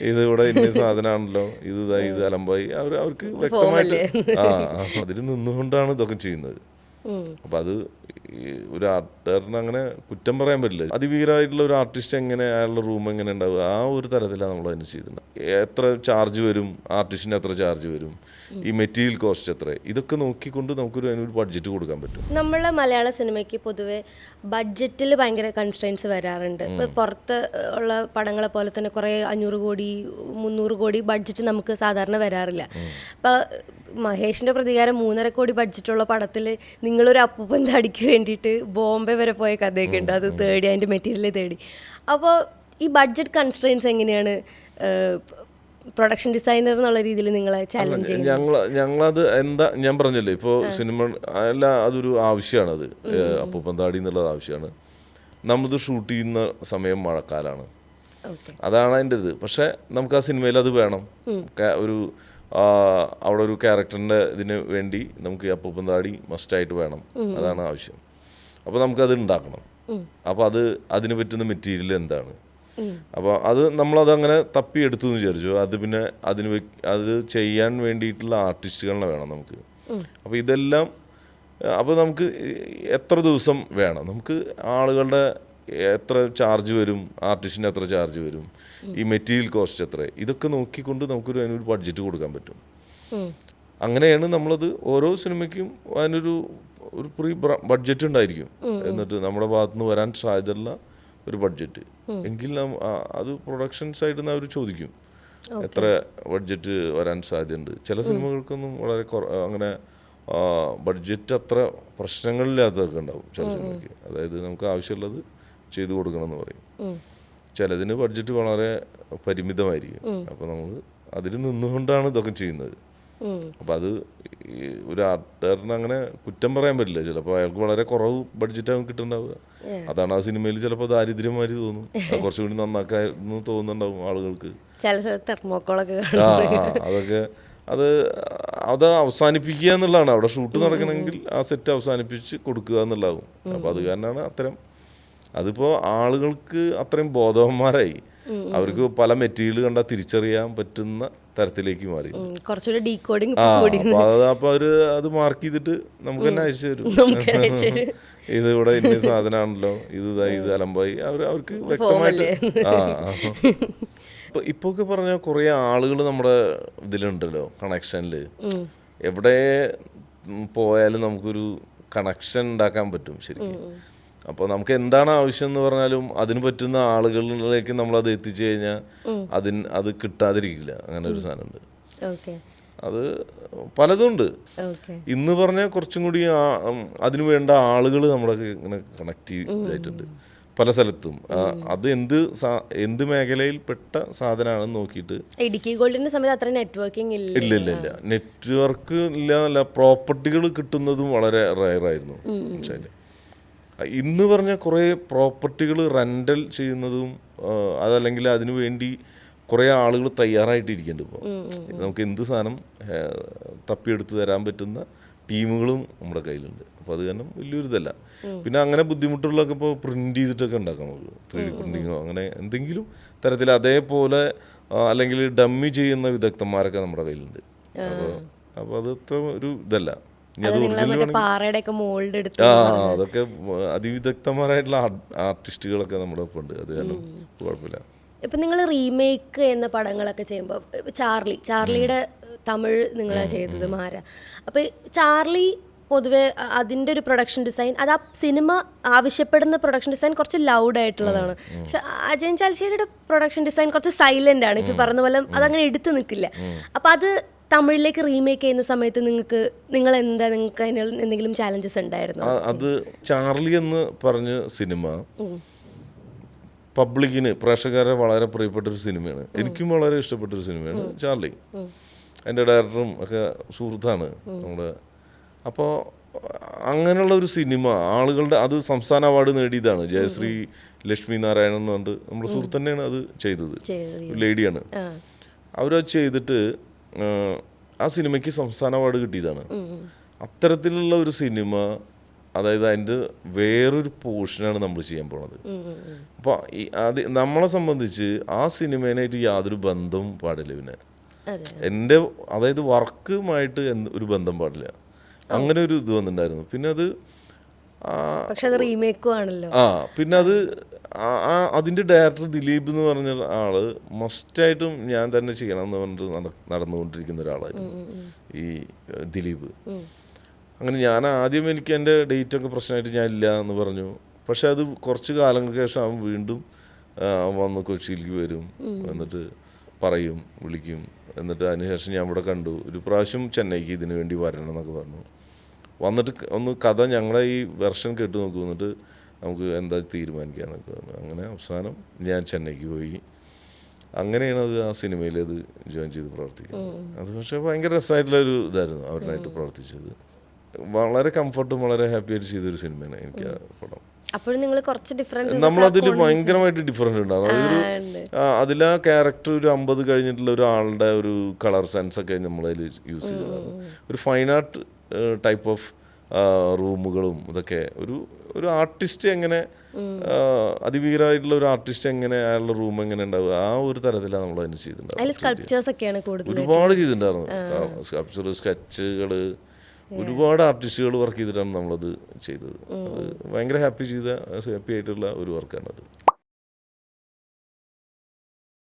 ഇതിവിടെ ഇന്ന സാധനമാണല്ലോ, ഇത് അലമ്പായി, അവർക്ക് വ്യക്തമായിട്ട് അതിൽ നിന്നുകൊണ്ടാണ് ഇതൊക്കെ ചെയ്യുന്നത്. അപ്പം അത് ഒരു ആർട്ടിസ്റ്റിന് അങ്ങനെ കുറ്റം പറയാൻ പറ്റില്ല. അതിഭീകരമായിട്ടുള്ള ഒരു ആർട്ടിസ്റ്റ് എങ്ങനെ അയാളുടെ റൂം എങ്ങനെ ഉണ്ടാവുക, ആ ഒരു തരത്തിലാണ് നമ്മൾ അതിന് ചെയ്തിട്ടുണ്ട്. എത്ര ചാർജ് വരും, ആർട്ടിസ്റ്റിന് എത്ര ചാർജ് വരും, ഈ മെറ്റീരിയൽ കോസ്റ്റ് എത്ര, ഇതൊക്കെ നോക്കിക്കൊണ്ട് അതിനൊരു ബഡ്ജറ്റ് കൊടുക്കാൻ പറ്റും. നമ്മളെ മലയാള സിനിമയ്ക്ക് പൊതുവെ ബഡ്ജറ്റിൽ ഭയങ്കര കൺസ്ട്രെയിൻസ് വരാറുണ്ട്. ഇപ്പോൾ പുറത്ത് ഉള്ള പടങ്ങളെ പോലെ തന്നെ കുറേ 500 കോടി 300 കോടി ബഡ്ജറ്റ് നമുക്ക് സാധാരണ വരാറില്ല. അപ്പോൾ മഹേഷിൻ്റെ പ്രതികാരം 3.5 കോടി ബഡ്ജറ്റുള്ള പടത്തിൽ നിങ്ങളൊരു അപ്പൂപ്പൻ താടിക്ക് വേണ്ടിയിട്ട് ബോംബെ വരെ പോയ കഥയൊക്കെ ഉണ്ട്. അത് തേടി അതിൻ്റെ മെറ്റീരിയൽ തേടി. അപ്പോൾ ഈ ബഡ്ജറ്റ് കൺസ്ട്രെയിൻസ് എങ്ങനെയാണ് പ്രൊഡക്ഷൻ ഡിസൈനർ എന്നുള്ള രീതിയിൽ നിങ്ങളെ ചാലഞ്ച് ചെയ്യുന്നത്? ഞങ്ങളത് എന്താ ഞാൻ പറഞ്ഞല്ലേ, ഇപ്പോൾ സിനിമ അല്ല, അതൊരു ആവശ്യമാണത്. അപ്പൂപ്പൻ താടി എന്നുള്ളത് ആവശ്യമാണ്. നമ്മളിത് ഷൂട്ട് ചെയ്യുന്ന സമയം മഴക്കാലമാണ്, അതാണ് അതിൻ്റെ ഇത്. പക്ഷെ നമുക്ക് ആ സിനിമയിൽ അത് വേണം. ഒരു അവിടെ ഒരു ക്യാരക്ടറിൻ്റെ ഇതിന് വേണ്ടി നമുക്ക് ഈ അപ്പൂപ്പൻ താടി മസ്റ്റായിട്ട് വേണം, അതാണ് ആവശ്യം. അപ്പോൾ നമുക്കത് ഉണ്ടാക്കണം. അപ്പോൾ അതിന് പറ്റുന്ന മെറ്റീരിയൽ എന്താണ്, അപ്പോൾ നമ്മളതങ്ങനെ തപ്പിയെടുത്തു എന്ന് വിചാരിച്ചു. അത് പിന്നെ അത് ചെയ്യാൻ വേണ്ടിയിട്ടുള്ള ആർട്ടിസ്റ്റുകളെ വേണം നമുക്ക്. അപ്പോൾ ഇതെല്ലാം, അപ്പോൾ നമുക്ക് എത്ര ദിവസം വേണം, നമുക്ക് ആളുകളുടെ എത്ര ചാർജ് വരും, ആർട്ടിസ്റ്റിന് എത്ര ചാർജ് വരും, ഈ മെറ്റീരിയൽ കോസ്റ്റ് എത്ര, ഇതൊക്കെ നോക്കിക്കൊണ്ട് അതിനൊരു ബഡ്ജറ്റ് കൊടുക്കാൻ പറ്റും. അങ്ങനെയാണ് നമ്മളത് ഓരോ സിനിമയ്ക്കും അതിനൊരു പ്രീ ബഡ്ജറ്റ് ഉണ്ടായിരിക്കും. എന്നിട്ട് നമ്മുടെ ഭാഗത്തുനിന്ന് വരാൻ സാധ്യതയുള്ള ഒരു ബഡ്ജറ്റ് എങ്കിൽ അത് പ്രൊഡക്ഷൻ സൈഡിൽ നിന്ന് അവർ ചോദിക്കും എത്ര ബഡ്ജറ്റ് വരാൻ സാധ്യതയുണ്ട്. ചില സിനിമകൾക്കൊന്നും വളരെ അങ്ങനെ ബഡ്ജറ്റ് അത്ര പ്രശ്നങ്ങളില്ലാത്തതൊക്കെ ഉണ്ടാവും ചില സിനിമയ്ക്ക്. അതായത് നമുക്ക് ആവശ്യമുള്ളത് ചെയ്തു കൊടുക്കണം എന്ന് പറയും. ചിലതിന് ബഡ്ജറ്റ് വളരെ പരിമിതമായിരിക്കും. അപ്പോൾ നമ്മൾ അതിൽ നിന്നുകൊണ്ടാണ് ഇതൊക്കെ ചെയ്യുന്നത്. അപ്പം അത് ഒരു ആർട്ടിസ്റ്റിന് അങ്ങനെ കുറ്റം പറയാൻ പറ്റില്ല. ചിലപ്പോൾ അയാൾക്ക് വളരെ കുറവ് ബഡ്ജറ്റാണ് കിട്ടുന്നുണ്ടാവുക. അതാണ് ആ സിനിമയിൽ ചിലപ്പോൾ ദാരിദ്ര്യമാതിരി തോന്നും, കുറച്ചുകൂടി നന്നാക്കായിരുന്നു തോന്നുന്നുണ്ടാവും ആളുകൾക്ക്. അതൊക്കെ അത് അവസാനിപ്പിക്കുക എന്നുള്ളതാണ്. അവിടെ ഷൂട്ട് നടക്കണമെങ്കിൽ ആ സെറ്റ് അവസാനിപ്പിച്ച് കൊടുക്കുക എന്നുള്ളതാവും. അപ്പോൾ അത് കാരണമാണ് അത്തരം. അതിപ്പോൾ ആളുകൾക്ക് അത്രയും ബോധവന്മാരായി, അവർക്ക് പല മെറ്റീരിയൽ കണ്ടാൽ തിരിച്ചറിയാൻ പറ്റുന്ന തരത്തിലേക്ക് മാറി. അപ്പോൾ അത് മാർക്ക് ചെയ്തിട്ട് നമുക്ക് തന്നെ അയച്ചു തരും. ഇതിവിടെ ഇന്ന സാധനമാണല്ലോ, ഇത് അലമ്പായി, അവർക്ക് വ്യക്തമായിട്ട്. ഇപ്പൊക്കെ പറഞ്ഞ കുറേ ആളുകൾ നമ്മുടെ ഇതിലുണ്ടല്ലോ, കണക്ഷനിൽ എവിടെ പോയാലും നമുക്കൊരു കണക്ഷൻ ഉണ്ടാക്കാൻ പറ്റും ശരിക്കും. അപ്പോൾ നമുക്ക് എന്താണ് ആവശ്യം എന്ന് പറഞ്ഞാലും അതിന് പറ്റുന്ന ആളുകളിലേക്ക് നമ്മളത് എത്തിച്ചു കഴിഞ്ഞാൽ അത് കിട്ടാതിരിക്കില്ല. അങ്ങനെ ഒരു സാധനമുണ്ട്. അത് പലതുണ്ട്. ഇന്ന് പറഞ്ഞാൽ കുറച്ചും കൂടി അതിനു വേണ്ട ആളുകൾ നമ്മളെ ഇങ്ങനെ കണക്ട് ചെയ്തിട്ടുണ്ട് പല സ്ഥലത്തും. അത് എന്ത് മേഖലയിൽ പെട്ട സാധനമാണെന്ന് നോക്കിയിട്ട്. ഇടുക്കി ഗോൾഡിന്റെ സമയത്ത് അത്ര നെറ്റ്വർക്കിംഗ് ഇല്ല. നെറ്റ്വർക്ക് ഇല്ല, പ്രോപ്പർട്ടികൾ കിട്ടുന്നതും വളരെ റയറായിരുന്നു. ഇന്ന് പറഞ്ഞാൽ കുറേ പ്രോപ്പർട്ടികൾ റെൻ്റൽ ചെയ്യുന്നതും അതല്ലെങ്കിൽ അതിനു വേണ്ടി കുറേ ആളുകൾ തയ്യാറായിട്ടിരിക്കുന്നുണ്ട്. ഇപ്പോൾ നമുക്ക് എന്ത് സാധനം തപ്പിയെടുത്ത് തരാൻ പറ്റുന്ന ടീമുകളും നമ്മുടെ കയ്യിലുണ്ട്. അപ്പോൾ അത് കാരണം വലിയൊരു ഇതല്ല. പിന്നെ അങ്ങനെ ബുദ്ധിമുട്ടുള്ളതൊക്കെ ഇപ്പോൾ പ്രിൻ്റ് ചെയ്തിട്ടൊക്കെ ഉണ്ടാക്കാം നമുക്ക്. 3D പ്രിൻറ്റിങ്ങോ അങ്ങനെ എന്തെങ്കിലും തരത്തിൽ അതേപോലെ, അല്ലെങ്കിൽ ഡമ്മി ചെയ്യുന്ന വിദഗ്ധന്മാരൊക്കെ നമ്മുടെ കയ്യിലുണ്ട്. അപ്പോൾ അതത്ര ഒരു ഇതല്ല. അതൊക്കെ അതിവിദഗ്ധന്മാരായിട്ടുള്ള ആർട്ടിസ്റ്റുകളൊക്കെ നമ്മുടെ ഒപ്പം ഉണ്ട്. അത് കാരണം കുഴപ്പമില്ല. ഇപ്പം നിങ്ങൾ റീമേക്ക് എന്ന പടങ്ങളൊക്കെ ചെയ്യുമ്പോൾ ചാർലിയുടെ തമിഴ് നിങ്ങളാ ചെയ്തത് മാര. അപ്പോൾ ചാർലി പൊതുവെ അതിൻ്റെ ഒരു പ്രൊഡക്ഷൻ ഡിസൈൻ, അത് ആ സിനിമ ആവശ്യപ്പെടുന്ന പ്രൊഡക്ഷൻ ഡിസൈൻ കുറച്ച് ലൗഡായിട്ടുള്ളതാണ്. പക്ഷെ അജയൻ ചാലിശ്ശേരിയുടെ പ്രൊഡക്ഷൻ ഡിസൈൻ കുറച്ച് സൈലൻ്റ് ആണ്. ഇപ്പം പറഞ്ഞ പോലെ അതങ്ങനെ എടുത്ത് നിൽക്കില്ല. അപ്പം അത് തമിഴിലേക്ക് റീമേക്ക് ചെയ്യുന്ന സമയത്ത് നിങ്ങൾക്ക് അതിന് എന്തെങ്കിലും ചാലഞ്ചസ് ഉണ്ടായിരുന്നോ? അത് ചാർലി എന്ന് പറഞ്ഞ സിനിമ പബ്ലിക്കിന്, പ്രേക്ഷകരെ വളരെ പ്രിയപ്പെട്ടൊരു സിനിമയാണ്. എനിക്കും വളരെ ഇഷ്ടപ്പെട്ടൊരു സിനിമയാണ് ചാർലി. എൻ്റെ ഡയറക്ടറും ഒക്കെ സുഹൃത്താണ് നമ്മുടെ. അപ്പോൾ അങ്ങനെയുള്ള ഒരു സിനിമ ആളുകളുടെ, അത് സംസ്ഥാന അവാർഡ് നേടിയതാണ്. ജയശ്രീ ലക്ഷ്മി നാരായണൻ എന്ന് പറഞ്ഞിട്ട് നമ്മുടെ സുഹൃത്ത് തന്നെയാണ് അത് ചെയ്തത്, ലേഡിയാണ്. അവരത് ചെയ്തിട്ട് ആ സിനിമയ്ക്ക് സംസ്ഥാന അവാർഡ് കിട്ടിയതാണ്. അത്തരത്തിലുള്ള ഒരു സിനിമ അതായത് അതിൻ്റെ വേറൊരു പോർഷനാണ് നമ്മൾ ചെയ്യാൻ പോണത്. അപ്പോൾ നമ്മളെ സംബന്ധിച്ച് ആ സിനിമേനായിട്ട് യാതൊരു ബന്ധവും പാടില്ല. പിന്നെ എൻ്റെ അതായത് വർക്കുമായിട്ട് ഒരു ബന്ധം പാടില്ല. അങ്ങനെ ഒരു ഇത് വന്നിട്ടുണ്ടായിരുന്നു. പിന്നെ അത് റീമേക്കും ആണല്ലോ. പിന്നെ അത് അതിൻ്റെ ഡയറക്ടർ ദിലീപ് എന്ന് പറഞ്ഞ ആള് മസ്റ്റായിട്ടും ഞാൻ തന്നെ ചെയ്യണം എന്ന് പറഞ്ഞിട്ട് നടന്നുകൊണ്ടിരിക്കുന്ന ഒരാളായിരുന്നു ഈ ദിലീപ്. അങ്ങനെ ഞാൻ ആദ്യം എനിക്ക് എൻ്റെ ഡേറ്റൊക്കെ പ്രശ്നമായിട്ട് ഞാൻ ഇല്ല എന്ന് പറഞ്ഞു. പക്ഷെ അത് കുറച്ച് കാലങ്ങൾക്ക് ശേഷം അവൻ വീണ്ടും വന്ന് കൊച്ചിയിലേക്ക് വരും, എന്നിട്ട് പറയും, വിളിക്കും. എന്നിട്ട് അതിനുശേഷം ഞാൻ ഇവിടെ കണ്ടു, ഒരു പ്രാവശ്യം ചെന്നൈക്ക് ഇതിനു വേണ്ടി വരണം എന്നൊക്കെ പറഞ്ഞു. വന്നിട്ട് ഒന്ന് കഥ ഞങ്ങളെ ഈ വെർഷൻ കേട്ട് നോക്കും, എന്നിട്ട് നമുക്ക് എന്താ തീരുമാനിക്കാമെന്നൊക്കെ പറഞ്ഞു. അങ്ങനെ അവസാനം ഞാൻ ചെന്നൈക്ക് പോയി. അങ്ങനെയാണ് അത് ആ സിനിമയിൽ അത് ജോയിൻ ചെയ്ത് പ്രവർത്തിക്കുന്നത്. അത് പക്ഷേ ഭയങ്കര രസമായിട്ടുള്ളൊരു ഇതായിരുന്നു അവരുമായിട്ട് പ്രവർത്തിച്ചത്. വളരെ കംഫർട്ടും വളരെ ഹാപ്പി ആയിട്ട് ചെയ്തൊരു സിനിമയാണ് എനിക്ക് ആ പടം. അപ്പോഴും നിങ്ങൾ കുറച്ച് ഡിഫറൻസ് നമ്മളതിൽ ഭയങ്കരമായിട്ട് ഡിഫറൻറ്റ് ഉണ്ടാകും. അതൊരു അതിൽ ആ ക്യാരക്ടർ ഒരു 50 കഴിഞ്ഞിട്ടുള്ള ഒരാളുടെ ഒരു കളർ സെൻസ് ഒക്കെ നമ്മളതിൽ യൂസ് ചെയ്തതാണ്. ഒരു ഫൈൻ ആർട്ട് ടൈപ്പ് ഓഫ് റൂമുകളും ഇതൊക്കെ ഒരു ആർട്ടിസ്റ്റ് എങ്ങനെ അതിഭീകരമായിട്ടുള്ള ഒരു ആർട്ടിസ്റ്റ് എങ്ങനെ അയാളുടെ റൂം എങ്ങനെ ഉണ്ടാവുക ആ ഒരു തരത്തിലാണ് നമ്മൾ അതിന് ചെയ്തിട്ടുണ്ടായിരുന്നു. ഒരുപാട് ചെയ്തിട്ടുണ്ടായിരുന്നു. സ്കൾപ്ചർ, സ്കെച്ചുകൾ, ഒരുപാട് ആർട്ടിസ്റ്റുകൾ വർക്ക് ചെയ്തിട്ടാണ് നമ്മളത് ചെയ്തത്. അത് ഭയങ്കര ഹാപ്പി ആയിട്ടുള്ള ഒരു വർക്കാണത്.